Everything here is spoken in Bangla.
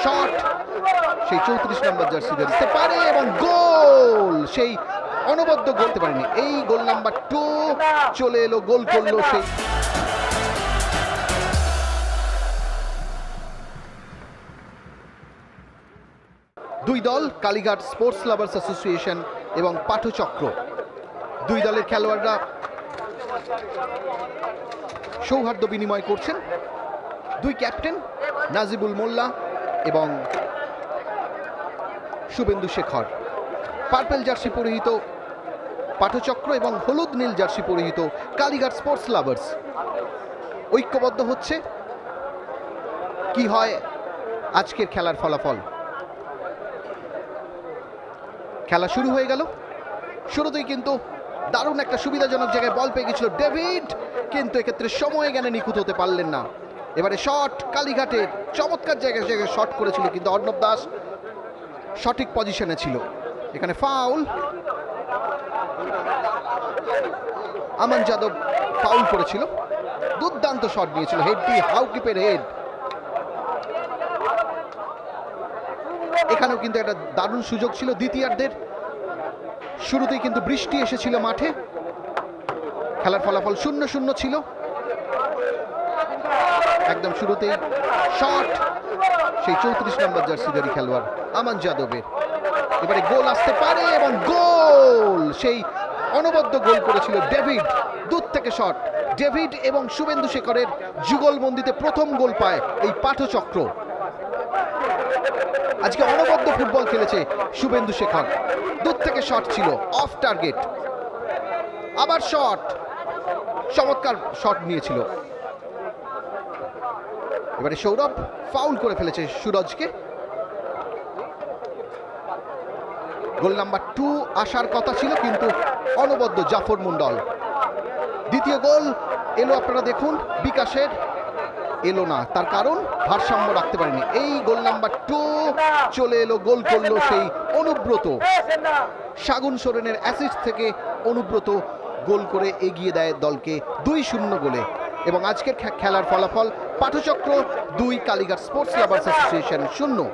শট সেই 34 নম্বর জার্সি ধরতে পারে এবং গোল সেই অনবদ্য গোলতে পারেনি। এই গোল নাম্বার 2 চলে এলো, গোল করলো সেই দুই দল, কালীঘাট স্পোর্টস লাভার্স অ্যাসোসিয়েশন এবং পাঠচক্র। দুই দলের খেলোয়াড়রা সৌহার্দ্য বিনিময় করছেন। দুই ক্যাপ্টেন নাজিবুল মোল্লা এবং শুভেন্দু শেখর। পার্পেল জার্সি পরিহিত পাঠচক্র এবং হলুদ নীল জার্সি পরিহিত কালীঘাট স্পোর্টস লাভার্স ঐক্যবদ্ধ হচ্ছে। কি হয় আজকের খেলার ফলাফল? খেলা শুরু হয়ে গেল। শুরুতেই কিন্তু দারুণ একটা সুবিধাজনক জায়গায় বল পেয়ে গেছিল ডেভিড, কিন্তু এক্ষেত্রে সময় জ্ঞানে নিখুঁত হতে পারলেন না। এবারে শট কালীঘাটের চমৎকার জায়গায় জায়গায় শট করেছিল, কিন্তু অর্ণব দাস সঠিক পজিশনে ছিল। এখানে ফাউল, আমান যাদব ফাউল করেছিল। দুর্দান্ত শট নিয়েছিল, হেডটি হাউকিপের হেড। এখানেও কিন্তু একটা দারুণ সুযোগ ছিল দ্বিতীয়ার্ধের শুরুতেই, কিন্তু বৃষ্টি এসেছিল মাঠে। খেলার ফলাফল 0-0 ছিল। একদম শুরুতেই শট সেই 34 নম্বর জার্সিধারী খেলোয়াড় আমান যাদবের। এবারে গোল আসতে পারে এবং গোল সেই অনবদ্য গোল করেছিল ডেভিড। দূর থেকে শট, ডেভিড এবং শুভেন্দু শেখরের যুগলবন্দিতে প্রথম গোল পায় এই পাঠচক্র। আজকে অনবদ্য ফুটবল খেলেছে শুভেন্দু শেখর। দূর থেকে শট ছিল, অফ টার্গেট। আবার শট, চমৎকার শট নিয়েছিল। এবারে সৌরভ ফাউল করে ফেলেছে সুরজকে। গোল নাম্বার 2 আসার কথা ছিল, কিন্তু অনবদ্য জাফর মন্ডল। দ্বিতীয় গোল এলো, আপনারা দেখুন, বিকাশের এলো না, তার কারণ ভারসাম্য রাখতে পারেনি। এই গোল নাম্বার 2 চলে এলো, গোল করলো সেই অনুব্রত। সাগুন সোরেনের অ্যাসিস্ট থেকে অনুব্রত গোল করে এগিয়ে দেয় দলকে 2-0 গোলে। এবং আজকের খেলার ফলাফল পাঠচক্র 2, কালীঘাট স্পোর্টস লাভার্স অ্যাসোসিয়েশন 0।